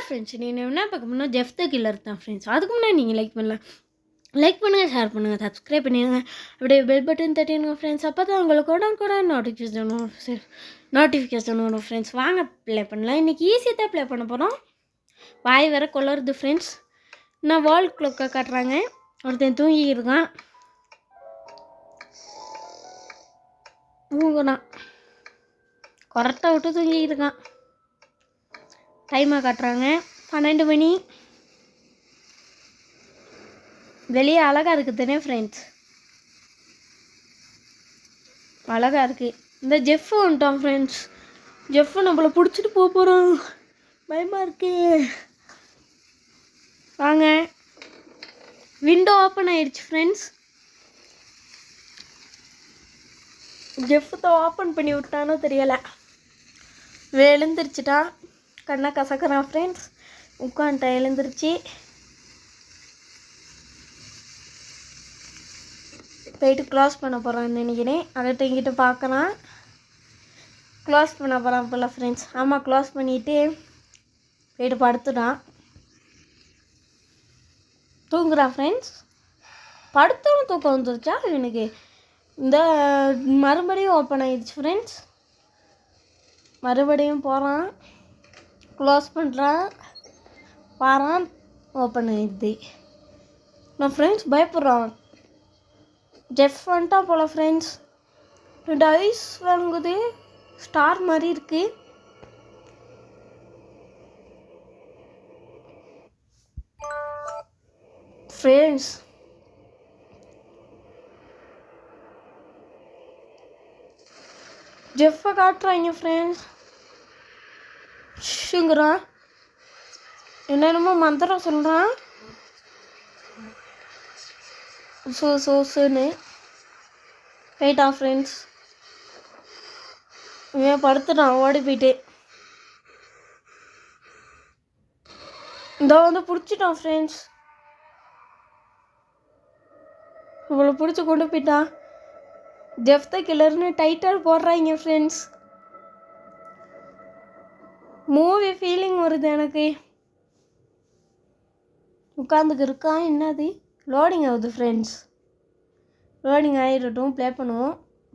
Friends நீங்கள் என்ன பார்க்க போனால் ஜெஃப் த கில்லர் தான் ஃப்ரெண்ட்ஸ். அதுக்கு முன்னாடி நீங்கள் லைக் பண்ணலாம், லைக் பண்ணுங்கள், ஷேர் பண்ணுங்கள், சப்ஸ்கிரைப் பண்ணிடுங்க, அப்படியே பெல் பட்டன் தட்டிடுங்க ஃப்ரெண்ட்ஸ். அப்போ தான் உங்களுக்கு கூட நோட்டிஃபிகேஷன் வரும் ஃப்ரெண்ட்ஸ். வாங்க ப்ளே பண்ணலாம். இன்றைக்கி ஈஸியாக தான் ப்ளே பண்ண போகிறோம். வாய் வேற கொள்ளருது ஃப்ரெண்ட்ஸ். நான் வால் க்ளோக்கை காட்டுறாங்க. ஒருத்தன் தூங்கியிருக்கான், தூங்குனான், கரெக்டாக விட்டு தூங்கியிருக்கான். டைமாக காட்டுறாங்க 12 மணி. வெளியே அழகாக இருக்குதுனே ஃப்ரெண்ட்ஸ், அழகாக இருக்குது. இந்த ஜெஃப்பு வந்துட்டான் ஃப்ரெண்ட்ஸ். ஜெஃப்பு நம்மளை பிடிச்சிட்டு போகிறான், பயமாக இருக்கு. வாங்க, விண்டோ ஓப்பன் ஆயிடுச்சு ஃப்ரெண்ட்ஸ். ஜெஃப்பு தான் ஓப்பன் பண்ணி விட்டானோ தெரியலை. எழுந்திரிச்சிட்டான், கண்ணை கசக்கிறான் ஃப்ரெண்ட்ஸ். உட்காந்துட்டான், எழுந்திரிச்சு போயிட்டு க்ளாஸ் பண்ண போகிறான்னு நினைக்கிறேன். அதை இங்கிட்ட பார்க்கலாம். க்ளாஸ் பண்ண போகிறான் போல ஃப்ரெண்ட்ஸ். ஆமாம், க்ளாஸ் பண்ணிவிட்டு போயிட்டு படுத்துட்டான், தூங்குறான் ஃப்ரெண்ட்ஸ். படுத்தவனும் தூக்கம் வந்துருச்சா எனக்கு. இந்த மறுபடியும் ஓப்பன் ஆகிடுச்சு ஃப்ரெண்ட்ஸ். மறுபடியும் போகிறான், க்ளோஸ் பண்ணுறான், பாறான், ஓப்பன் ஆகிடுது. நான் ஃப்ரெண்ட்ஸ் பயப்படுறான். ஜெஃப் வந்துட்டா போல் ஃப்ரெண்ட்ஸ். 2 ஐஸ் வாங்குது, ஸ்டார் மாதிரி இருக்குது. ஃப்ரெண்ட்ஸ் ஜெஃப்பை காட்டுறாங்க ஃப்ரெண்ட்ஸ். ஷுங்கிறான், என்னென்னமோ மந்திரம் சொல்கிறான், சோசுன்னு போயிட்டான் ஃப்ரெண்ட்ஸ். இவன் படுத்துட்டான் ஓடி போயிட்டு. இந்த வந்து பிடிச்சிட்டான் ஃப்ரெண்ட்ஸ். இவ்வளோ பிடிச்சி கொண்டு போயிட்டான். ஜெஃப் த கில்லர்னு டைட்டில் போடுறாங்க ஃப்ரெண்ட்ஸ். மூவி ஃபீலிங் வருது எனக்கு. உட்காந்துக்கு இருக்கான். என்னது லோடிங் ஆகுது ஃப்ரெண்ட்ஸ். லோடிங் ஆகிடட்டும், ப்ளே பண்ணுவோம்.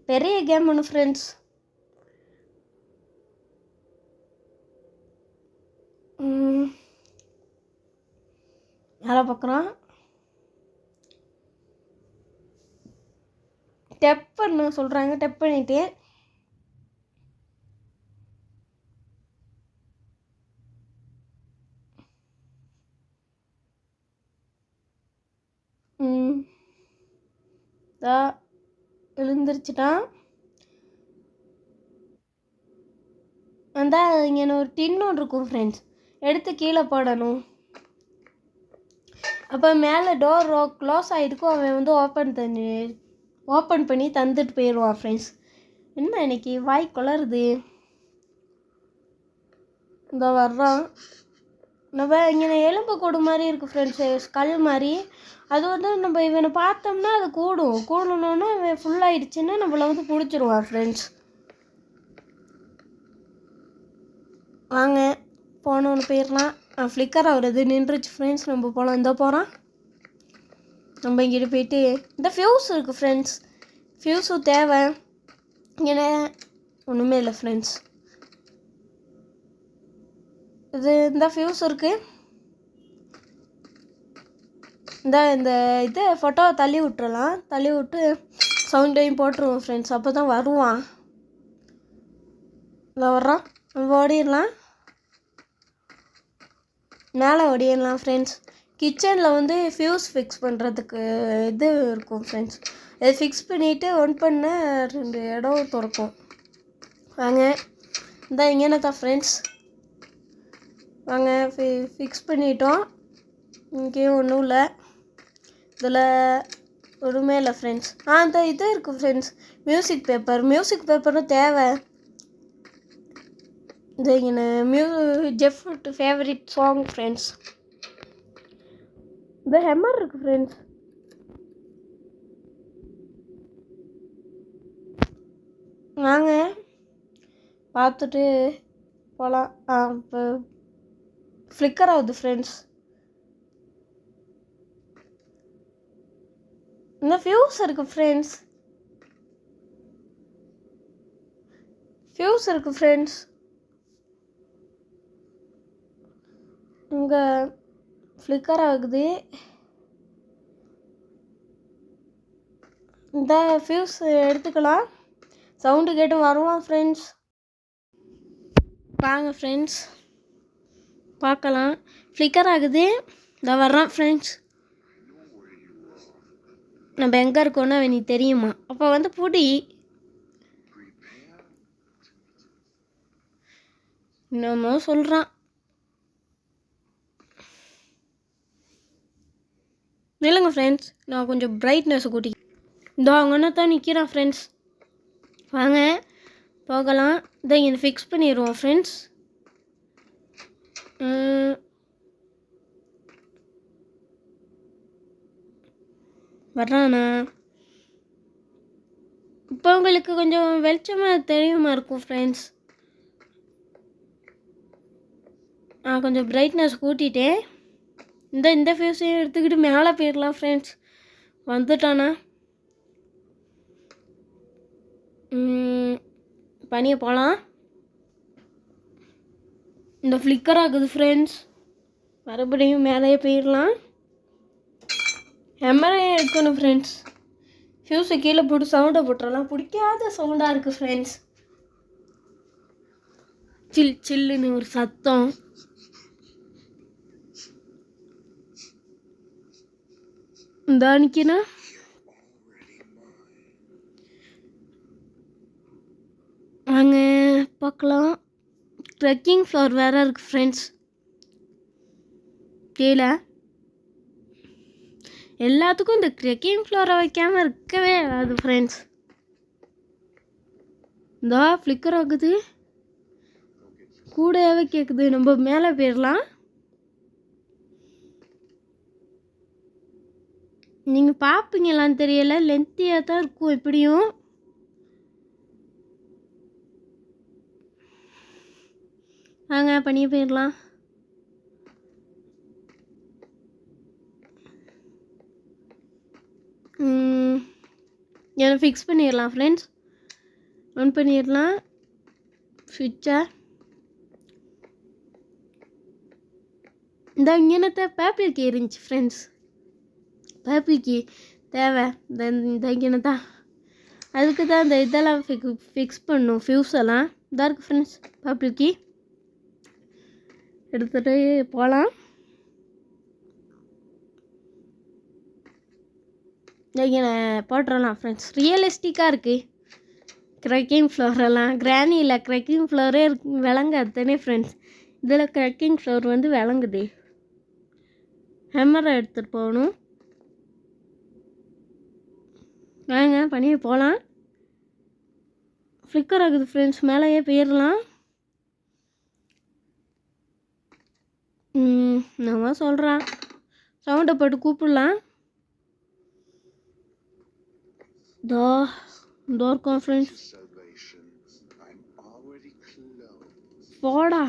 பெரிய கேம் ஒன்று ஃப்ரெண்ட்ஸ். யாரை பார்க்குறான்? டெப் பண்ண சொல்கிறாங்க, டெப் பண்ணிவிட்டு எழுந்திரிச்சிட்டான். அந்த இங்கே ஒரு டின் ஒன்று இருக்கும் ஃப்ரெண்ட்ஸ், எடுத்து கீழே போடணும். அப்போ மேலே டோர் க்ளோஸ் ஆகிருக்கும். அவன் வந்து ஓப்பன் பண்ணி தந்துட்டு போயிடுவான் ஃப்ரெண்ட்ஸ். என்ன இன்னைக்கு வாய் கொளருது. இந்த வர்றான். நம்ம இங்கே எலும்பு கூடு மாதிரி இருக்குது ஃப்ரெண்ட்ஸு, ஸ்கல் மாதிரி. அது வந்து நம்ம இவனை பார்த்தோம்னா அது கூடணுன்னா இவன் ஃபுல்லாகிடுச்சின்னா நம்மளை வந்து பிடிச்சிருவான் ஃப்ரெண்ட்ஸ். வாங்க போனோன்னு போயிடலாம். ஃப்ளிக்கர் ஆகுறது நின்றுச்சு ஃப்ரெண்ட்ஸ். நம்ம போகலாம். இந்த போகிறான். நம்ம இங்கிட்ட போயிட்டு இந்த ஃபியூஸ் இருக்குது ஃப்ரெண்ட்ஸ். ஃபியூஸும் தேவை. இங்கே ஒன்றுமே இல்லை ஃப்ரெண்ட்ஸ். இந்த ஃபியூஸ் இருக்குது. இந்த இது ஃபோட்டோவை தள்ளி விட்டுறலாம். தள்ளி விட்டு சவுண்டையும் போட்டுருவோம் ஃப்ரெண்ட்ஸ். அப்போ தான் வருவான். இல்லை வர்றான், நம்ம ஓடிடலாம். மேலே ஓடிடலாம் ஃப்ரெண்ட்ஸ். கிச்சனில் வந்து ஃபியூஸ் ஃபிக்ஸ் பண்ணுறதுக்கு இது இருக்கும் ஃப்ரெண்ட்ஸ். அதை ஃபிக்ஸ் பண்ணிவிட்டு ஒன் பண்ண 2 இடம் திறக்கும். வாங்க, இந்த இங்கே தான் ஃப்ரெண்ட்ஸ். வாங்க, ஃபிக்ஸ் பண்ணிட்டோம். இங்கேயும் ஒன்றும் இல்லை, இதில் ஒன்றுமே இல்லை ஃப்ரெண்ட்ஸ். இந்த இது இருக்குது ஃப்ரெண்ட்ஸ், மியூசிக் பேப்பரும் தேவை. இந்த இங்கே ஜெஃப் ஃபேவரட் சாங் ஃப்ரெண்ட்ஸ். இந்த ஹெம்மர் இருக்குது ஃப்ரெண்ட்ஸ். வாங்க பார்த்துட்டு போகலாம். இப்போ ஃப்ளிக்கர் ஆகுது ஃப்ரெண்ட்ஸ். இன்னும் ஃபியூஸ் இருக்குது ஃப்ரெண்ட்ஸ். இங்கே ஃப்ளிக்கர் ஆகுது. இந்த ஃபியூஸ் எடுத்துக்கலாம். சவுண்டு கேட்டு வருவான் ஃப்ரெண்ட்ஸ். வாங்க ஃப்ரெண்ட்ஸ் பார்க்கலாம். ஃப்ளிக்கர் ஆகுது. இந்த வர்றான் ஃப்ரெண்ட்ஸ். நம்ம எங்கே இருக்கோன்னா நீ தெரியுமா? அப்போ வந்து பூட்டி என்னமோ சொல்கிறான். இல்லைங்க ஃப்ரெண்ட்ஸ், நான் கொஞ்சம் பிரைட்னஸ் கூட்டி இதோ அங்கே தான் நிற்கிறான் ஃப்ரெண்ட்ஸ். வாங்க போகலாம். இதை இங்கே ஃபிக்ஸ் பண்ணிடுவோம் ஃப்ரெண்ட்ஸ். வர்றானா? இப்போ உங்களுக்கு கொஞ்சம் வெளிச்சமாக தெரியுமா இருக்கும் ஃப்ரெண்ட்ஸ். நான் கொஞ்சம் பிரைட்னஸ் கூட்டிட்டேன். இந்த ஃபேஸையும் எடுத்துக்கிட்டு மேலே போயிடலாம் ஃப்ரெண்ட்ஸ். வந்துட்டானா? பனியை போகலாம். இந்த ஃப்ளிக்கர் ஆகுது ஃப்ரெண்ட்ஸ். மறுபடியும் மேலேயே போயிடலாம். எமரையும் எடுக்கணும் ஃப்ரெண்ட்ஸ். ஃபியூஸை கீழே போட்டு சவுண்டை போட்டுறலாம். பிடிக்காத சவுண்டாக இருக்குது ஃப்ரெண்ட்ஸ். சில்லுன்னு ஒரு சத்தம். இந்த அன்னைக்குனா வாங்க பார்க்கலாம். ட்ரெக்கிங் ஃப்ளோர் வேறு இருக்குது ஃப்ரெண்ட்ஸ். கீழே எல்லாத்துக்கும் இந்த ட்ரெக்கிங் ஃப்ளோரை வைக்காமல் இருக்கவே ஆகாது ஃப்ரெண்ட்ஸ். இந்த ஃப்ளிக்கர் ஆகுது. கூடவே கேட்குது. நம்ம மேலே போயிடலாம். நீங்கள் பார்ப்பீங்களான்னு தெரியல. லென்த்தியாக தான் இருக்கும். எப்படியும் வாங்க பண்ணியே போயிடலாம். எனக்கு ஃபிக்ஸ் பண்ணிடலாம் ஃப்ரெண்ட்ஸ். ஆன் பண்ணிடலாம் ஸ்விட்சை. இந்த இங்கனத்தை பேப்பிள் கீ இருந்துச்சு ஃப்ரெண்ட்ஸ். பேப்பிள் கீ தேவை. இந்த இங்கே தான் அதுக்கு தான் இந்த இதெல்லாம் ஃபிக்ஸ் பண்ணும். ஃபியூஸ் எல்லாம் இதாக இருக்குது ஃப்ரெண்ட்ஸ். பேப்பிள் கீ எடுத்துகிட்டு போகலாம். இங்கே போட்டுடலாம் ஃப்ரெண்ட்ஸ். ரியலிஸ்டிக்காக இருக்குது. க்ரக்கிங் ஃப்ளோரெல்லாம் கிரானியில் க்ரக்கிங் ஃப்ளோரே விளங்காது தானே ஃப்ரெண்ட்ஸ். இதில் க்ரக்கிங் ஃப்ளோர் வந்து விளங்குது. ஹேமரை எடுத்துகிட்டு போகணும். வாங்க பண்ணியே போகலாம். ஃப்ளிக்கர் ஆகுது ஃப்ரெண்ட்ஸ். மேலேயே போயிடலாம். நம்ம சொல்கிறான். சவுண்டை போட்டு கூப்பிடலாம். இதோ இருக்கோம் ஃப்ரெண்ட்ஸ். போடா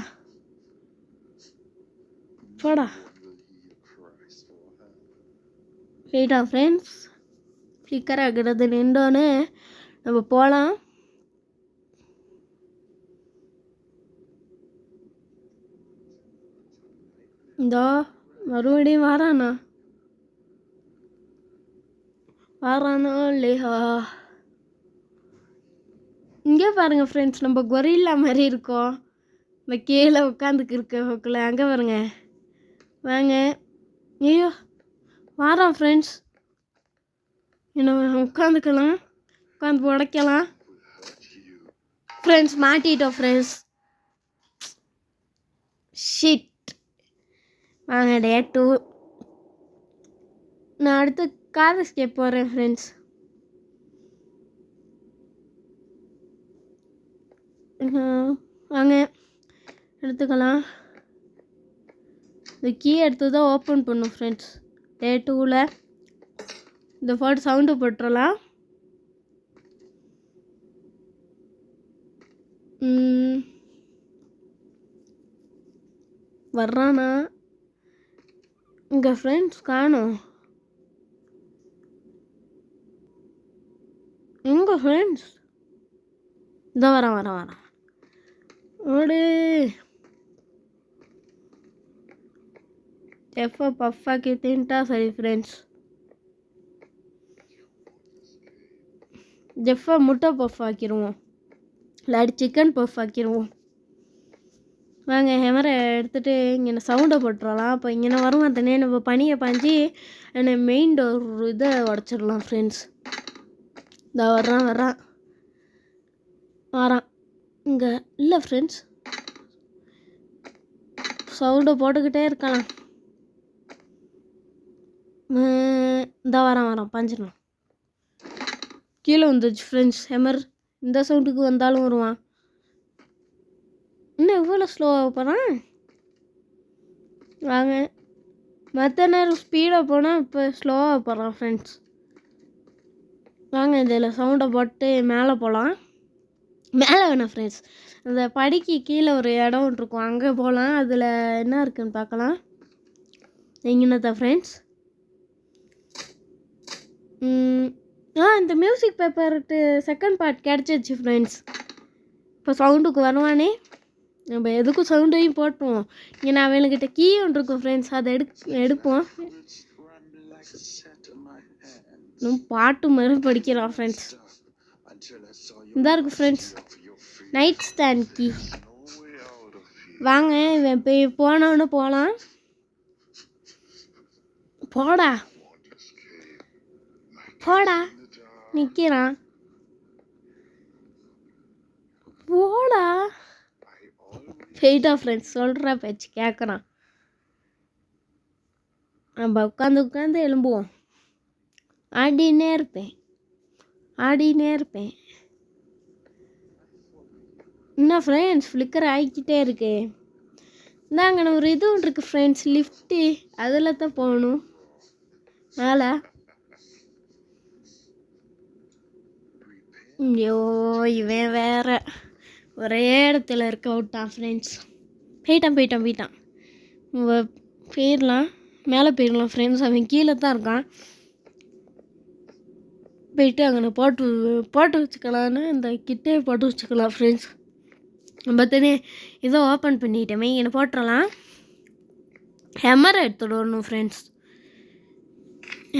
போயிட்டா ஃப்ரெண்ட்ஸ். ஃப்ளிக்கர் ஆகிறது நின்றோன்னு நம்ம போகலாம். இதோ மறுபடியும் வாரானா இல்லையா? இங்கே பாருங்கள் ஃப்ரெண்ட்ஸ். நம்ம கொரில்லா மாதிரி இருக்கோம். இந்த கீழே உட்காந்துக்கு இருக்கக்குள்ள அங்கே பாருங்க. வாங்க. ஐயோ வாரான் ஃப்ரெண்ட்ஸ். இன்னும் உட்காந்துக்கலாம். உட்காந்து உடைக்கலாம் ஃப்ரெண்ட்ஸ். மாட்டிட்டோம் ஃப்ரெண்ட்ஸ். ஷிட். வாங்க டே 2. நான் அடுத்து கார் எஸ்கேப் போகிறேன் ஃப்ரெண்ட்ஸ். வாங்க எடுத்துக்கலாம். இந்த கீ எடுத்து தான் ஓப்பன் பண்ணும் ஃப்ரெண்ட்ஸ். டே 2ல் இந்த போட்டு சவுண்டு போட்டுடலாம். வர்றானா இங்கே ஃப்ரெண்ட்ஸ் காணோம். எங்கே ஃப்ரெண்ட்ஸ்? இதோ வரேன் ஓடு. ஜெஃபை பஃபாக்கி தின்ட்டா சரி ஃப்ரெண்ட்ஸ். ஜெஃபை முட்டை பஃப் ஆக்கிடுவோம், இல்லாட்டி சிக்கன் பஃப் ஆக்கிடுவோம். வாங்க ஹெமரை எடுத்துகிட்டு இங்கே சவுண்டை போட்டுடலாம். அப்போ இங்கே வருவான் தானே, நம்ம பனியை பாஞ்சி என்னை மெயின் டோர் இதை உடச்சிடலாம் ஃப்ரெண்ட்ஸ். இதோ வர்றான் இங்கே இல்லை ஃப்ரெண்ட்ஸ். சவுண்டை போட்டுக்கிட்டே இருக்கலாம். இந்த வரான் பாஞ்சிடலாம். கீழே வந்துச்சு ஃப்ரெண்ட்ஸ். ஹெமர் இந்த சவுண்டுக்கு வந்தாலும் வருவான். இன்னும் எவ்வளோ ஸ்லோவாக போகிறான். வாங்க மற்ற நேரம் ஸ்பீடாக போனால் இப்போ ஸ்லோவாக போகிறான் ஃப்ரெண்ட்ஸ். வாங்க இதில் சவுண்டை போட்டு மேலே போகலாம். மேலே வேணாம் ஃப்ரெண்ட்ஸ், அந்த படிக்கு கீழே ஒரு இடம் இருக்கும், அங்கே போகலாம். அதில் என்ன இருக்குதுன்னு பார்க்கலாம். எங்கேனதான் ஃப்ரெண்ட்ஸ். இந்த மியூசிக் பேப்பர்ட்டு செகண்ட் பார்ட் கிடச்சிச்சு ஃப்ரெண்ட்ஸ். இப்போ சவுண்டுக்கு வருவானே, நம்ம எதுக்கும் சவுண்டையும் போட்டுருவோம். இங்கே நான் அவனுக்கிட்ட கீ ஒன்று இருக்கும் ஃப்ரெண்ட்ஸ், அதை எடுப்போம். இன்னும் பாட்டு மாதிரி படிக்கிறான் ஃப்ரெண்ட்ஸ். இதாக இருக்குது ஃப்ரெண்ட்ஸ் நைட் ஸ்டாண்ட் கீ. வாங்க இவன் போய் போனவொன்னு போகலாம். போடா நிற்கிறான். போடா போயிட்டா ஃப்ரெண்ட்ஸ். சொல்கிற பேச்சு கேட்குறான். நம்ம உட்காந்து எழும்புவோம். ஆடினே இருப்பேன். என்ன ஃப்ரெண்ட்ஸ் ஃப்ளிக்கர் ஆகிக்கிட்டே இருக்கு. இந்தாங்க ஒரு இது ஒன்று இருக்குது ஃப்ரெண்ட்ஸ், லிஃப்ட்டு. அதில் தான் போகணும் மேலே. ஐயோ இவன் வேற ஒரே இடத்துல இருக்க விட்டான் ஃப்ரெண்ட்ஸ். போயிட்டான். போயிடலாம், மேலே போயிடலாம் ஃப்ரெண்ட்ஸ். அவன் கீழே தான் இருக்கான். போயிட்டு அங்கே போட்டு வச்சுக்கலான்னு இந்த கிட்டே போட்டு வச்சுக்கலாம் ஃப்ரெண்ட்ஸ். பார்த்தனே இதை ஓப்பன் பண்ணிட்டோமே, இங்கே போட்டுடலாம். ஹெமரை எடுத்துகிட்டு வரணும் ஃப்ரெண்ட்ஸ்.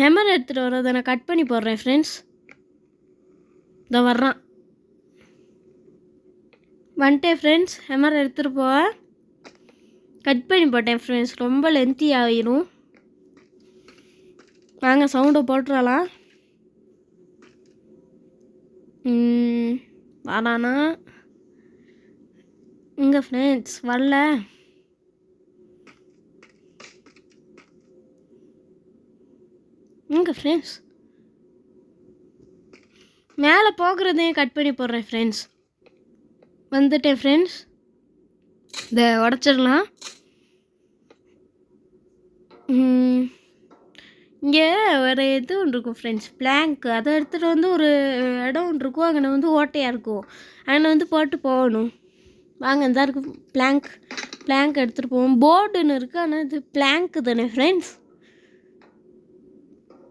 ஹெமரை எடுத்துகிட்டு வரதை நான் கட் பண்ணி போடுறேன் ஃப்ரெண்ட்ஸ். இதை வந்துட்டேன் ஃப்ரெண்ட்ஸ். ஹெமரை எடுத்துகிட்டு போக கட் பண்ணி போட்டேன் ஃப்ரெண்ட்ஸ். ரொம்ப லென்த்தி ஆகிரும். வாங்க சவுண்டை போட்டுடலாம். வரானா இங்கே ஃப்ரெண்ட்ஸ்? வரல. இங்கே ஃப்ரெண்ட்ஸ் மேலே போகிறதையும் கட் பண்ணி போடுறேன் ஃப்ரெண்ட்ஸ். வந்துட்டேன் ஃப்ரெண்ட்ஸ். இதை உடச்சிடலாம். இங்கே ஒரு இது ஒன்று இருக்கும் ஃப்ரெண்ட்ஸ், பிளாங்க். அதை எடுத்துகிட்டு வந்து ஒரு இடம் ஒன்று இருக்கும், அங்கே வந்து ஓட்டையாக இருக்கும், அங்கே போட்டு போகணும். வாங்க இந்த இருக்குது பிளாங்க் எடுத்துகிட்டு போவோம். போர்டுன்னு இருக்குது, ஆனால் இது பிளாங்க்கு தானே ஃப்ரெண்ட்ஸ்.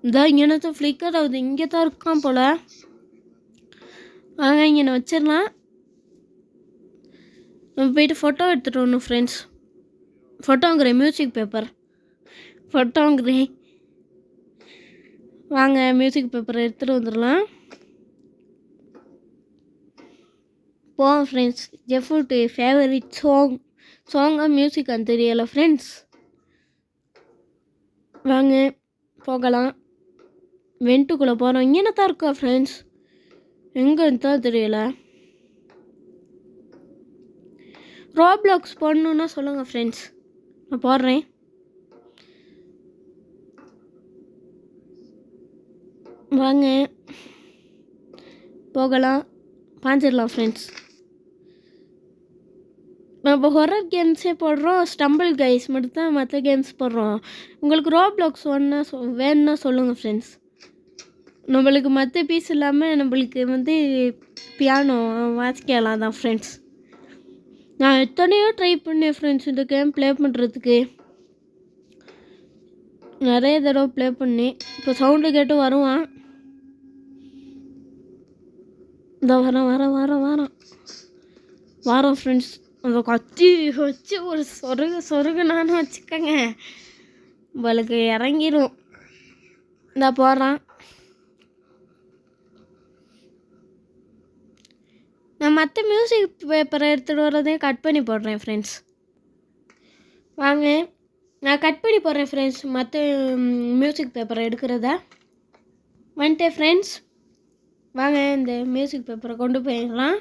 இந்தா இங்கே தான் ஃப்ளிக்கர் ஆகுது, இங்கே தான் இருக்கான் போல். வாங்க இங்கே வச்சிடலாம். நம்ம போய்ட்டு ஃபோட்டோ எடுத்துகிட்டு வரணும் ஃப்ரெண்ட்ஸ். ஃபோட்டோங்கிறேன் மியூசிக் பேப்பர் ஃபோட்டோங்கிறேன். வாங்க மியூசிக் பேப்பரை எடுத்துகிட்டு வந்துடலாம். போவோம் ஃப்ரெண்ட்ஸ். ஜெஃபுட்டு ஃபேவரட் சாங்காக மியூசிக் அது தெரியலை ஃப்ரெண்ட்ஸ். வாங்க போகலாம். வெண்ட்டுக்குள்ளே போகிறோம். இங்கே தான் இருக்கா ஃப்ரெண்ட்ஸ், எங்கன்னு தான் தெரியலை. ரோப்ளாக்ஸ் போடணுன்னா சொல்லுங்கள் ஃப்ரெண்ட்ஸ், நான் போடுறேன். வாங்க போகலாம், பாஞ்சிடலாம் ஃப்ரெண்ட்ஸ். நம்ம ஹொரர் கேம்ஸே போடுறோம், ஸ்டம்பிள் கைஸ் மட்டும் தான் மற்ற கேம்ஸ் போடுறோம். உங்களுக்கு ரோப்ளாக்ஸ் வேணுன்னா சொல்லுங்கள் ஃப்ரெண்ட்ஸ். நம்மளுக்கு மற்ற பீஸ் இல்லாமல் நம்மளுக்கு பியானோ வாசிக்கலாம் தான் ஃப்ரெண்ட்ஸ். நான் எத்தனையோ ட்ரை பண்ணேன் ஃப்ரெண்ட்ஸ் இந்த கேம் ப்ளே பண்ணுறதுக்கு. நிறைய தடவை ப்ளே பண்ணேன். இப்போ சவுண்டு கேட்டு வருவான். இந்த வாரம் ஃப்ரெண்ட்ஸ். அந்த கத்தி வச்சு ஒரு சொருகுனான்னு வச்சுக்கோங்க, உங்களுக்கு இறங்கிடும். இந்த போடுறான். நான் மற்ற மியூசிக் பேப்பரை எடுத்துகிட்டு வரதையும் கட் பண்ணி போடுறேன் ஃப்ரெண்ட்ஸ். வாங்க, நான் கட் பண்ணி போடுறேன் ஃப்ரெண்ட்ஸ். மற்ற மியூசிக் பேப்பரை எடுக்கிறத வந்துட்டேன் ஃப்ரெண்ட்ஸ். வாங்க, இந்த மியூசிக் பேப்பரை கொண்டு போயிடலாம்.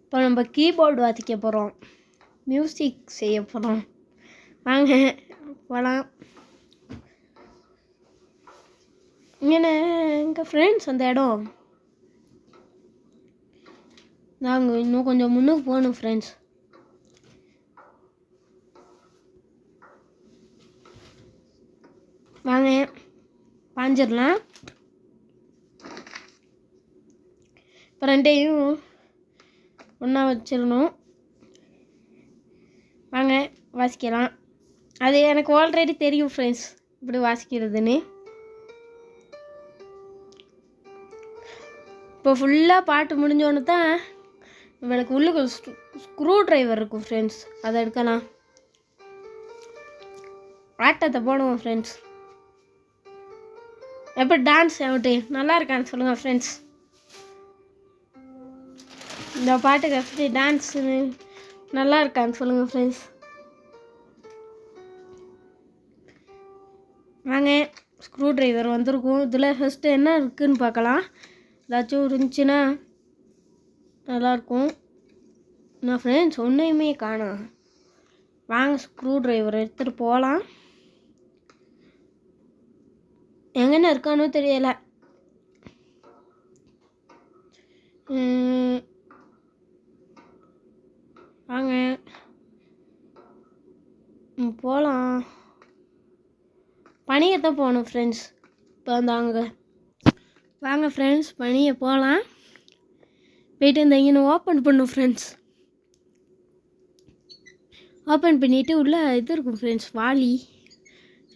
இப்போ நம்ம கீபோர்டு வாசிக்க போகிறோம், மியூசிக் செய்ய போகிறோம். வாங்க போகலாம். இங்கே எங்கள் ஃப்ரெண்ட்ஸ் அந்த இடம். நாங்கள் இன்னும் கொஞ்சம் முன்னுக்கு போகணும் ஃப்ரெண்ட்ஸ். வாங்க பாஞ்சிடலாம். இப்போ ரெண்டையும் ஒன்றா வச்சிடணும். வாங்க வாசிக்கலாம். அது எனக்கு ஆல்ரெடி தெரியும் ஃப்ரெண்ட்ஸ் இப்படி வாசிக்கிறதுன்னு. இப்போ ஃபுல்லாக பாட்டு முடிஞ்சோன்னு தான் இவளுக்கு உள்ளுக்கு ஸ்க்ரூ ட்ரைவர் இருக்கும் ஃப்ரெண்ட்ஸ், அதை எடுக்கலாம். ஆட்டத்தை போடுவோம் ஃப்ரெண்ட்ஸ். எப்போ டான்ஸ் எப்படி நல்லா இருக்கான்னு சொல்லுங்கள் ஃப்ரெண்ட்ஸ். இந்த பாட்டுக்கு எப்படி டான்ஸ் நல்லா இருக்கான்னு சொல்லுங்கள் ஃப்ரெண்ட்ஸ். வாங்க, ஸ்க்ரூ ட்ரைவர் வந்திருக்கும். இதில் ஃபஸ்ட்டு என்ன இருக்குதுன்னு பார்க்கலாம். ஏதாச்சும் இருந்துச்சுன்னா நல்லாயிருக்கும். நான் ஃப்ரெண்ட்ஸ் ஒன்றையுமே காணோம். வாங்க ஸ்க்ரூ ட்ரைவர் எடுத்துகிட்டு போகலாம். எங்கன்னு இருக்கானோ தெரியலை. வாங்க போகலாம். பனியத்தான் போகணும் ஃப்ரெண்ட்ஸ். இப்போ வந்தாங்க. வாங்க ஃப்ரெண்ட்ஸ் பனியை போகலாம். போய்ட்டு இந்த இங்கே ஓப்பன் பண்ணும் ஃப்ரெண்ட்ஸ். ஓப்பன் பண்ணிவிட்டு உள்ளே இது இருக்கும் ஃப்ரெண்ட்ஸ், வாளி.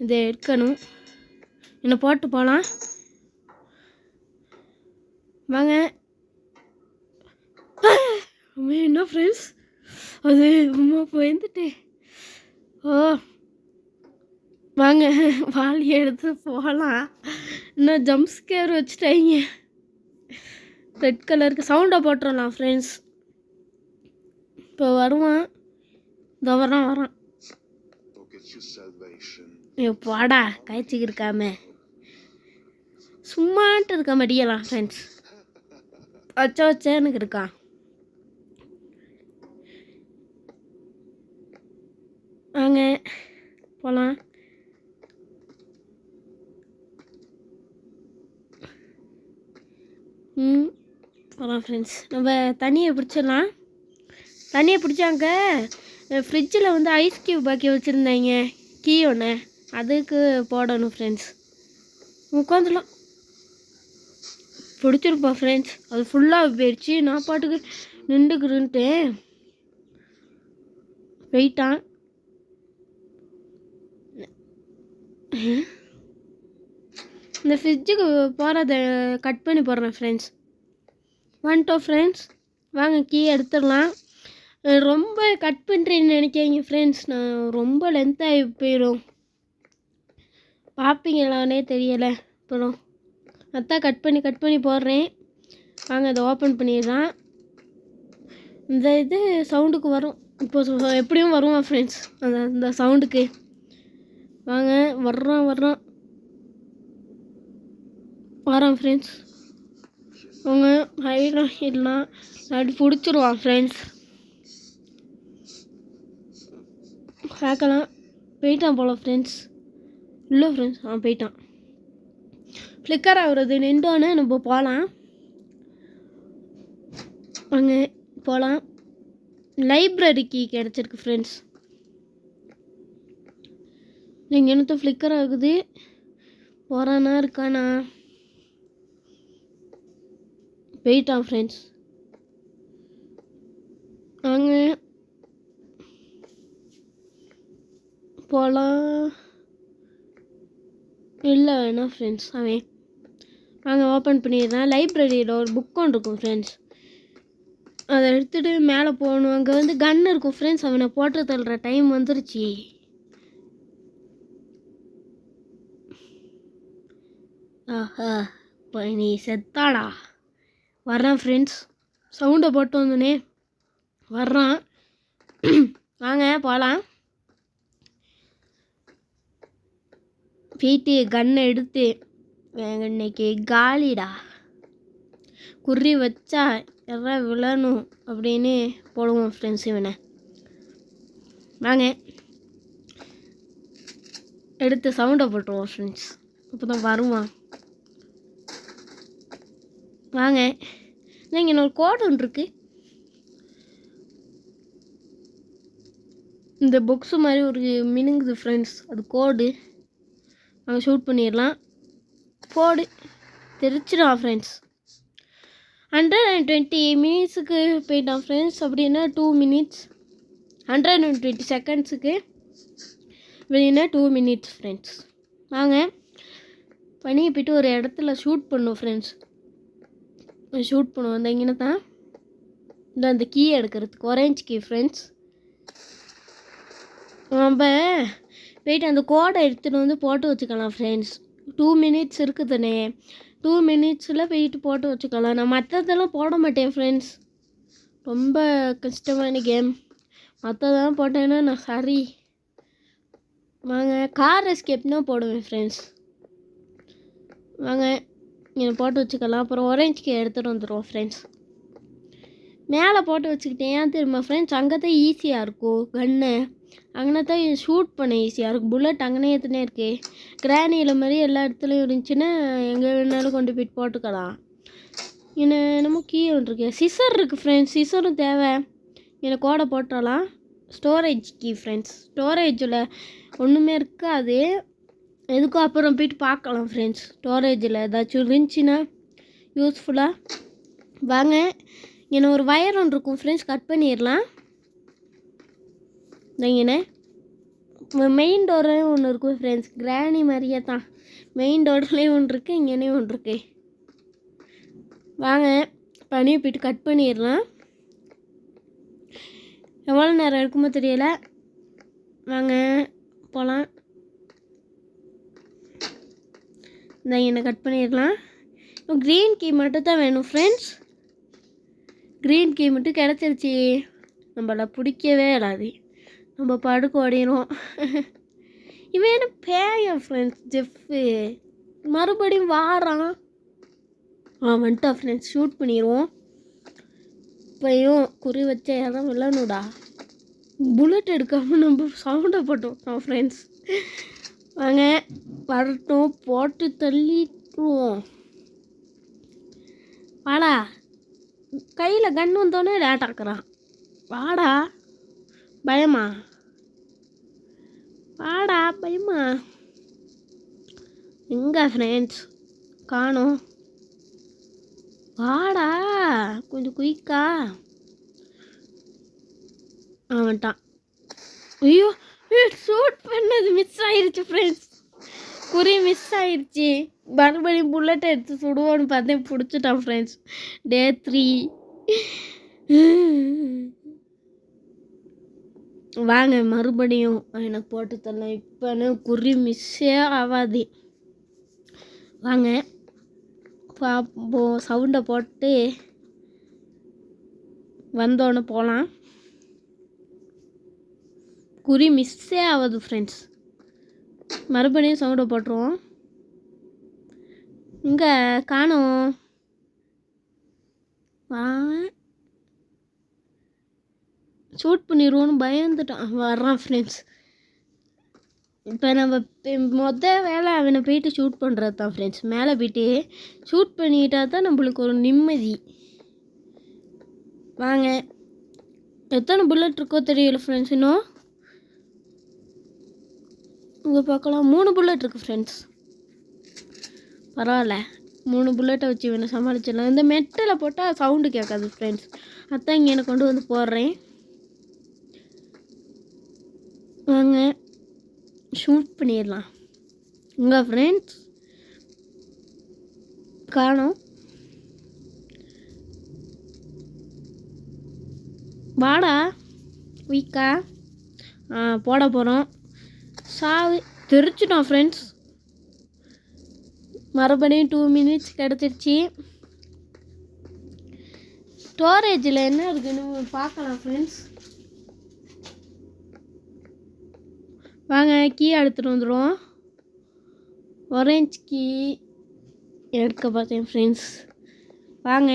இதை எடுக்கணும். என்னை போட்டு போகலாம். வாங்க. என்ன ஃப்ரெண்ட்ஸ் அது அம்மா போயிருந்துட்டு. ஓ வாங்க வாளி எடுத்து போகலாம். இன்னும் ஜம்ப் ஸ்கேர் வச்சுட்டாங்க. ரெட் கலருக்கு சவுண்டை போட்டுடலாம் ஃப்ரெண்ட்ஸ். இப்போ வருவான். இந்த வரான். பாடா காய்ச்சிக்கு இருக்காம சும்மான்ட்டு இருக்க மடியலாம் ஃப்ரெண்ட்ஸ். வச்சேன்னு இருக்கான். வாங்க போகலாம். போகலாம் ஃப்ரெண்ட்ஸ். நம்ம தண்ணியை பிடிச்சிடலாம். தண்ணியை பிடிச்சாங்க ஃப்ரிட்ஜில் வந்து ஐஸ் க்யூப் பாக்கி வச்சுருந்தாங்க, கீ ஒன்று அதுக்கு போடணும் ஃப்ரெண்ட்ஸ். உட்காந்துலாம் பிடிச்சிருப்பா ஃப்ரெண்ட்ஸ். அது ஃபுல்லாக போயிடுச்சு. நான் பாட்டுக்கு நின்றுக்குறேன்ட்டு போயிட்டான். இந்த ஃப்ரிட்ஜுக்கு போகிறத கட் பண்ணி போடுறேன் ஃப்ரெண்ட்ஸ். வந்துட்டோம் ஃப்ரெண்ட்ஸ். வாங்க கீ எடுத்துடலாம். ரொம்ப கட் பண்ணுறேன்னு நினைக்காதீங்க ஃப்ரெண்ட்ஸ், நான் ரொம்ப லென்த்தாகி போயிடும். பார்ப்பீங்களானே தெரியலை. அப்புறம் அதான் கட் பண்ணி போடுறேன். வாங்க அதை ஓப்பன் பண்ணிடலாம். இந்த இது சவுண்டுக்கு வரும். இப்போ எப்படியும் வருவான் ஃப்ரெண்ட்ஸ் அந்த சவுண்டுக்கு. வாங்க வரான் ஃப்ரெண்ட்ஸ். அவங்க ஹைட்லாம் அப்படி பிடிச்சிருவான் ஃப்ரெண்ட்ஸ். பார்க்கலாம். போயிட்டான் போல ஃப்ரெண்ட்ஸ். இல்லை ஃப்ரெண்ட்ஸ் போயிட்டான். ஃப்ளிக்கர் ஆகுறது நின்றோன்னே நம்ம போகலாம். அங்கே போகலாம். லைப்ரரிக்கு கிடச்சிருக்கு ஃப்ரெண்ட்ஸ். நீங்கள் என்னத்த ஃப்ளிக்கர் ஆகுது. போகிறானா இருக்கானா. போயிட்டான் ஃப்ரெண்ட்ஸ். வரான் ஃப்ரெண்ட்ஸ் அவன். வாங்க ஓப்பன் பண்ணிடுறேன். லைப்ரரியில் ஒரு புக் ஒன்று இருக்கும் ஃப்ரெண்ட்ஸ், அதை எடுத்துகிட்டு மேலே போகணும். அங்கே வந்து கன் இருக்கும் ஃப்ரெண்ட்ஸ். அவனை போட்டு தள்ளுற டைம் வந்துருச்சு. ஆஹா இப்போ நீ செத்தாடா. வர்றான் ஃப்ரெண்ட்ஸ், சவுண்டை போட்டு வந்தோடனே வர்றான். வாங்க போகலாம். போயிட்டு கன்னை எடுத்து இன்னைக்கு காலிடா, குறி வச்சா எல்லாம் விழணும் அப்படின்னு போடுவோம் ஃப்ரெண்ட்ஸ் இவனை. வாங்க எடுத்து சவுண்டை போட்டுருவோம் ஃப்ரெண்ட்ஸ், அப்போ தான் வருவான். வாங்க இங்கே இன்னொரு கோடு ஒன்று இருக்குது. இந்த புக்ஸு மாதிரி ஒரு மினுங்குது ஃப்ரெண்ட்ஸ், அது கோடு. நாங்கள் ஷூட் பண்ணிடலாம். போடு தெரிச்சிடும் ஃப்ரெண்ட்ஸ். 120 மினிட்ஸுக்கு போயிட்டான் ஃப்ரெண்ட்ஸ். அப்படின்னா 2 மினிட்ஸ். 120 செகண்ட்ஸுக்கு அப்படின்னா 2 மினிட்ஸ் ஃப்ரெண்ட்ஸ். வாங்க பனியை போய்ட்டு ஒரு இடத்துல ஷூட் பண்ணும் ஃப்ரெண்ட்ஸ். ஷூட் பண்ணுவோம். அந்த இங்கே தான் அந்த கீ எடுக்கிறதுக்கு ஆரஞ்சு கீ ஃப்ரெண்ட்ஸ். நம்ம போயிட்டு அந்த கோடை எடுத்துகிட்டு வந்து போட்டு வச்சுக்கலாம் ஃப்ரெண்ட்ஸ். 2 மினிட்ஸ் இருக்குதுண்ணே, 2 மினிட்ஸில் போயிட்டு போட்டு வச்சுக்கலாம். நான் மற்றதெல்லாம் போட மாட்டேன் ஃப்ரெண்ட்ஸ், ரொம்ப கஷ்டமான கேம். மற்றதெல்லாம் போட்டேன்னா நான் சரி. வாங்க கார் எஸ்கேப்னால் போடுவேன் ஃப்ரெண்ட்ஸ். வாங்க இங்கே போட்டு வச்சுக்கலாம். அப்புறம் ஆரஞ்சு கீ எடுத்துகிட்டு வந்துடுவோம் ஃப்ரெண்ட்ஸ். மேலே போட்டு வச்சுக்கிட்டேன். ஏன் தெரியுமா ஃப்ரெண்ட்ஸ், அங்கே தான் ஈஸியாக இருக்கும் கன்னு. அங்கே தான் ஷூட் பண்ண ஈஸியாக இருக்கும். புல்லட் அங்கனே எத்தனை இருக்குது. கிரானியில் மாதிரி எல்லா இடத்துலையும் இருந்துச்சுன்னா எங்கே வேணாலும் கொண்டு போய்ட்டு போட்டுக்கலாம். என்னமோ கீ ஒன்று இருக்கு. சிசர் இருக்குது ஃப்ரெண்ட்ஸ், சிசரும் தேவை. எனக்கு கோடை போட்டுடலாம். ஸ்டோரேஜ் கீ ஃப்ரெண்ட்ஸ், ஸ்டோரேஜில் ஒன்றுமே இருக்காது. எதுக்கும் அப்புறம் போய்ட்டு பார்க்கலாம் ஃப்ரெண்ட்ஸ். ஸ்டோரேஜில் ஏதாச்சும் இருந்துச்சுன்னா யூஸ்ஃபுல்லாக. வாங்க இங்கே ஒரு வயர் ஒன்று இருக்கும் ஃப்ரெண்ட்ஸ், கட் பண்ணிடலாம். இங்கே மெயின் டோர்லேயும் ஒன்று இருக்கும் ஃப்ரெண்ட்ஸ், கிராணி மாதிரியே தான். மெயின் டோர்லேயும் ஒன்று இருக்குது, இங்கேயும் ஒன்று இருக்குது. வாங்க பனியை போய்ட்டு கட் பண்ணிடலாம். எவ்வளோ நேரம் இருக்குமோ தெரியல. வாங்க போகலாம். இந்த இங்கே கட் பண்ணிடலாம். க்ரீன் கீ மட்டும் தான் வேணும் ஃப்ரெண்ட்ஸ். க்ரீன் கீ மட்டும் கிடச்சிருச்சு. நம்மள பிடிக்கவே இல்லாது, நம்ம படுக்க ஓடிடும். இவன் என்ன பேயா ஃப்ரெண்ட்ஸ், ஜெஃப்பு மறுபடியும் வாரான். வந்துட்டா ஃப்ரெண்ட்ஸ், ஷூட் பண்ணிடுவோம். இப்போயும் குறி வச்ச இடம் விழணுடா. புல்லட் எடுக்காமல் நம்ம சவுண்டை போட்டோம் ஃப்ரெண்ட்ஸ். வாங்க வரட்டும், போட்டு தள்ளிட்டுருவோம். வாடா, கையில் கன் வந்தோடனே லேட் ஆக்குறான். வாடா பயமா, வாடா பயமா. எங்கே ஃப்ரெண்ட்ஸ் காணோம். வாடா கொஞ்சம் குயிக்கா. வந்துட்டான். ஐயோ ஷூட் பண்ணது மிஸ் ஆயிடுச்சு ஃப்ரெண்ட்ஸ், குறி மிஸ் ஆயிடுச்சு. மறுபடியும் புல்லட்டை எடுத்து சுடுவோன்னு பார்த்தேன், பிடிச்சிட்டான் ஃப்ரெண்ட்ஸ். Day 3. வாங்க மறுபடியும் எனக்கு போட்டு தரலாம். இப்போன்னு குறி மிஸ்ஸே ஆகாது. வாங்க பார்ப்போம். சவுண்டை போட்டு வந்தோடனே போகலாம். குறி மிஸ்ஸே ஆகாது ஃப்ரெண்ட்ஸ். மறுபடியும் சவுண்டை போட்டுருவோம். இங்கே காணோம். வா ஷூட் பண்ணிடுவோன்னு பயந்துட்டான். வர்றான் ஃப்ரெண்ட்ஸ். இப்போ நம்ம வேலை அவனை போயிட்டு ஷூட் பண்ணுறது தான் ஃப்ரெண்ட்ஸ். மேலே போயிட்டு ஷூட் பண்ணிட்டா தான் நம்மளுக்கு ஒரு நிம்மதி. வாங்க எத்தனை புல்லட் இருக்கோ தெரியல ஃப்ரெண்ட்ஸ். இன்னும் இங்கே பார்க்கலாம், 3 புல்லட் இருக்குது ஃப்ரெண்ட்ஸ். பரவாயில்ல, 3 புல்லட்டை வச்சு இவனை சமாளிச்சிடலாம். இந்த மெட்டில் போட்டால் சவுண்டு கேட்காது ஃப்ரெண்ட்ஸ், அதான் இங்கே எனக்கு கொண்டு வந்து போடுறேன். வாங்க ஷூட் பண்ணிடலாம். இங்கே ஃப்ரெண்ட்ஸ் காணோம். வாடா வீக்கா. போட போகிறோம். சாவு தெரிச்சிட்டோம் ஃப்ரெண்ட்ஸ். மறுபடியும் 2 மினிட்ஸ் கிடச்சிருச்சு. ஸ்டோரேஜில் என்ன இருக்குன்னு பார்க்கலாம் ஃப்ரெண்ட்ஸ். வாங்க கீ எடுத்துகிட்டு வந்துடுவோம். ஆரஞ்ச் கீ எடுக்க பார்த்தேன் ஃப்ரெண்ட்ஸ். வாங்க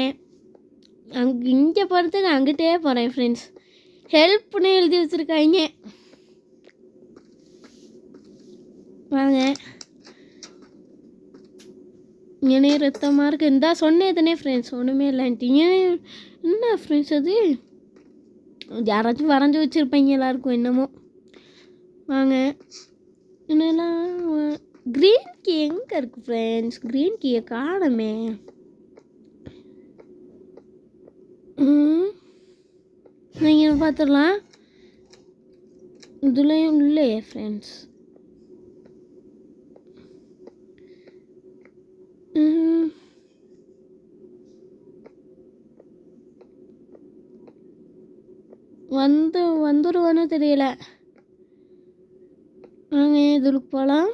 இங்கே போகிறதுக்கு அங்கிட்டே போகிறேன் ஃப்ரெண்ட்ஸ். ஹெல்ப்னு எழுதி வச்சுருக்காங்க. வாங்க இங்கே ரத்தமாக இருக்குது. இந்தா சொன்னேதுனே ஃப்ரெண்ட்ஸ், ஒன்றுமே இல்லைன்ட்டு. என்ன ஃப்ரெண்ட்ஸ் அது யாராச்சும் வரைஞ்சி வச்சுருப்பாங்க எல்லாருக்கும் என்னமோ. வாங்க என்னெல்லாம் க்ரீன் கீ எங்கே இருக்குது ஃப்ரெண்ட்ஸ்? க்ரீன் கீயை காணுமே. நீங்கள் பார்த்துடலாம். இதுலேயும் இல்லையே ஃப்ரெண்ட்ஸ். வந்துடுவான்னு தெரியல. வாங்க இதில் போகலாம்.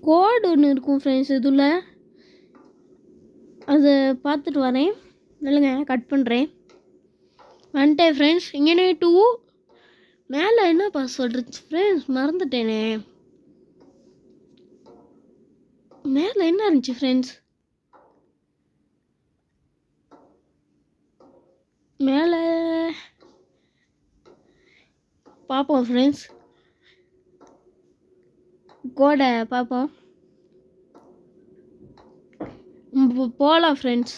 கோடு ஒன்று இருக்கும் ஃப்ரெண்ட்ஸ் இதில். அதை பார்த்துட்டு வரேன். இல்லைங்க கட் பண்ணுறேன். வந்துட்டேன் ஃப்ரெண்ட்ஸ். இங்கே 2 மேலே என்ன பாஸ்வேர்ட் இருந்துச்சு ஃப்ரெண்ட்ஸ்? மறந்துட்டேனே. மேலே என்ன இருந்துச்சு ஃப்ரெண்ட்ஸ்? மேலே பார்ப்போம் ஃப்ரெண்ட்ஸ். கோடை பார்ப்போம். போகலாம் ஃப்ரெண்ட்ஸ்.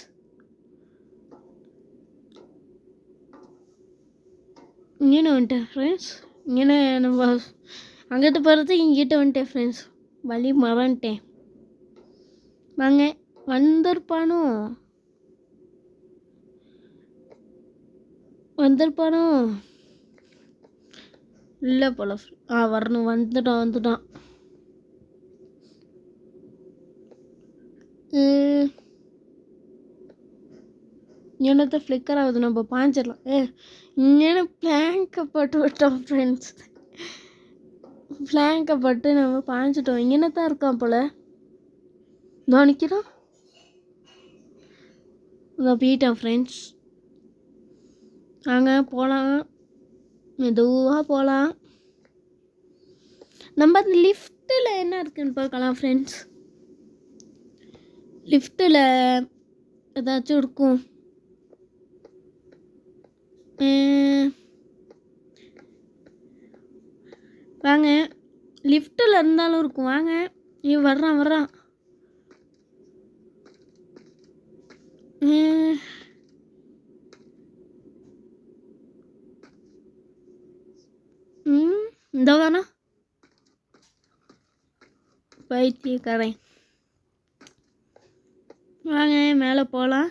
இங்கே வந்துட்டேன் ஃப்ரெண்ட்ஸ். இங்கே நம்ம அங்கிட்ட போகிறது இங்கிட்ட வந்துட்டேன் ஃப்ரெண்ட்ஸ். வழி மறந்துட்டேன். வாங்க வந்திருப்பானோ இல்லை போல. வரணும். வந்துட்டான். என்னத்தை ஃப்ளிக்கர் ஆகுது. நம்ம பாஞ்சிடலாம். இங்கே பிளாங்கை போட்டு விட்டோம் ஃப்ரெண்ட்ஸ். பிளாங்கை போட்டு நம்ம பாஞ்சிட்டோம். இங்கே தான் இருக்கான் போல். கவனிக்கிறோம். போயிட்டோம் ஃப்ரெண்ட்ஸ். வாங்க போகலாம். மெதுவாக போகலாம். நம்ம அந்த லிஃப்ட்டில் என்ன இருக்குன்னு பார்க்கலாம் ஃப்ரெண்ட்ஸ். லிஃப்ட்டில் ஏதாச்சும் இருக்கும். வாங்க லிஃப்ட்டில் இருந்தாலும் இருக்கும். வாங்க வர்றான். இந்த தானா பைத்தியக்காரன். வாங்க மேலே போகலாம்.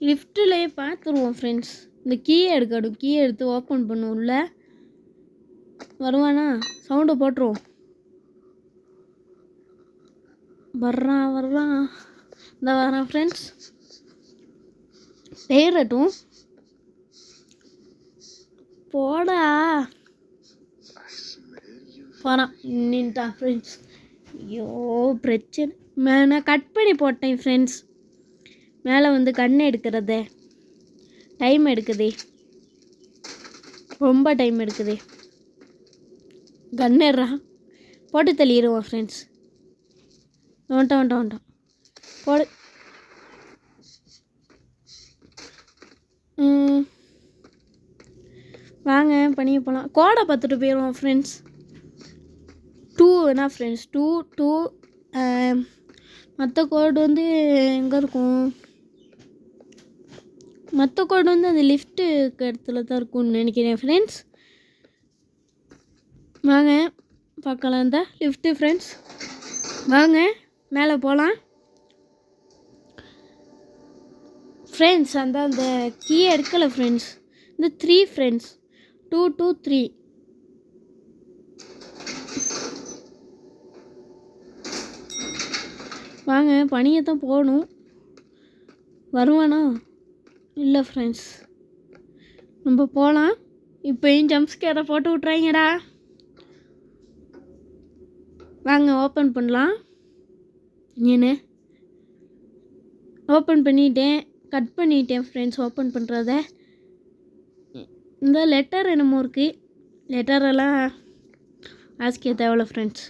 லிஃப்ட்டிலே பார்த்துருவோம் ஃப்ரெண்ட்ஸ். இந்த கீயை எடுத்து ஓப்பன் பண்ணுவோம். உள்ள வருவானா? சவுண்டை போட்டுருவோம். வர்றான். இந்த வரான் ஃப்ரெண்ட்ஸ். தேரட்டும். போடா போகிறான். நின்ட்டான் ஃப்ரெண்ட்ஸ். ஐயோ பிரச்சனை. நான் கட் பண்ணி போட்டேன் ஃப்ரெண்ட்ஸ். மேலே வந்து கண் எடுக்கிறது டைம் எடுக்குதே. ரொம்ப டைம் எடுக்குதே. கன்னுறா போட்டு தள்ளிடுவோம் ஃப்ரெண்ட்ஸ். வந்துட்டான் போடு. வாங்க பண்ணிய போகலாம். கோடை பார்த்துட்டு போயிடுவோம் ஃப்ரெண்ட்ஸ். 2 என்ன ஃப்ரெண்ட்ஸ்? 2 மற்ற கோடு வந்து எங்கே இருக்கும்? மற்ற கோடு வந்து அந்த லிஃப்ட்டு இடத்துல தான் இருக்கும்னு நினைக்கிறேன் ஃப்ரெண்ட்ஸ். வாங்க பார்க்கலாம். இந்த லிஃப்ட்டு ஃப்ரெண்ட்ஸ். வாங்க மேலே போகலாம் ஃப்ரெண்ட்ஸ். அந்த கீ எடுக்கலை ஃப்ரெண்ட்ஸ். இந்த 3 ஃப்ரெண்ட்ஸ். 2 2 3. வாங்க வாங்க பனியை தான் போகணும். வருவானா? இல்லை ஃப்ரெண்ட்ஸ், நம்ம போகலாம். இப்போயும் ஜம்ப்ஸ்கேரை போட்டு விட்றாங்கடா. வாங்க ஓப்பன் பண்ணலாம். ஏன்னு ஓப்பன் பண்ணிட்டேன், கட் பண்ணிட்டேன் ஃப்ரெண்ட்ஸ் ஓப்பன் பண்ணுறத. இந்த லெட்டர் என்னமோ இருக்குது. லெட்டரெல்லாம் ஆஸ்கே தேவையில்ல ஃப்ரெண்ட்ஸ்.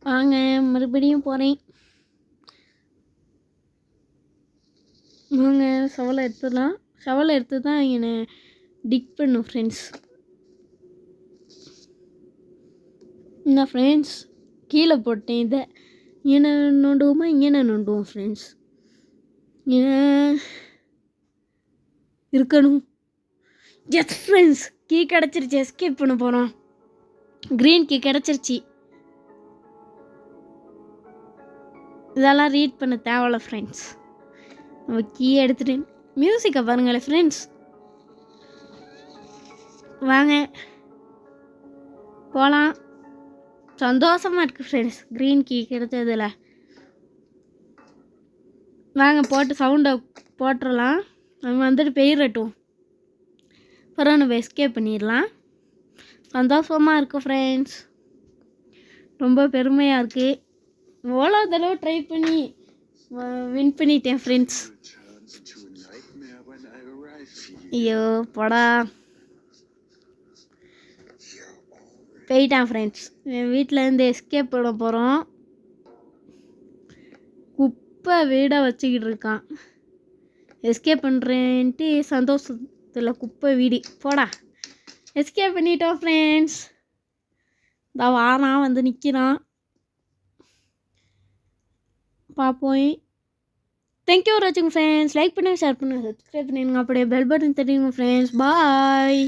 வாங்க மறுபடியும் போகிறேன். வாங்க சவலை எடுத்துடலாம். சவலை எடுத்து தான் என்னை டிக் பண்ணும் ஃப்ரெண்ட்ஸ். என்ன ஃப்ரெண்ட்ஸ், கீழே போட்டேன். இதை என்ன நோண்டுவோமா? இங்கே நோண்டுவோம் ஃப்ரெண்ட்ஸ். இருக்கணும். எஸ் ஃப்ரெண்ட்ஸ், கீ கிடச்சிருச்சு. எஸ்கேப் பண்ண போகிறோம். க்ரீன் கீ கிடச்சிருச்சு. இதெல்லாம் ரீட் பண்ண தேவையில்ல ஃப்ரெண்ட்ஸ். நம்ம கீ எடுத்துகிட்டு மியூசிக்கை பாருங்களேன் ஃப்ரெண்ட்ஸ். வாங்க போகலாம். சந்தோஷமாக இருக்குது ஃப்ரெண்ட்ஸ் க்ரீன் கீ கிடைச்சதில். வாங்க போட்டு சவுண்டை போட்டுடலாம். நம்ம வந்துட்டு பெயிரட்டும். அப்புறம் நம்ம எஸ்கேப் பண்ணிடலாம். சந்தோஷமாக இருக்குது ஃப்ரெண்ட்ஸ். ரொம்ப பெருமையாக இருக்குது. எவ்வளோ தடவை ட்ரை பண்ணி வின் பண்ணிட்டேன் ஃப்ரெண்ட்ஸ். ஐயோ போடா, போயிட்டான் ஃப்ரெண்ட்ஸ். என் வீட்டிலேருந்து எஸ்கேப் பண்ண போகிறோம். குப்பை வீடாக வச்சுக்கிட்டு இருக்கான். எஸ்கேப் பண்ணுறேன்ட்டு சந்தோஷத்தில் குப்பை வீடு. போடா, எஸ்கேப் பண்ணிட்டோம் ஃப்ரெண்ட்ஸ். தான் வாரான், வந்து நிற்கிறான். பார்ப்போம். தேங்க்யூ ஃபார் வாட்சிங் ஃப்ரெண்ட்ஸ். லைக் பண்ணுங்கள், ஷேர் பண்ணுங்கள், சப்ஸ்கிரைப் பண்ணிடுங்க. அப்படியே பெல் பட்டன் தெரியுங்க ஃப்ரெண்ட்ஸ். பாய்.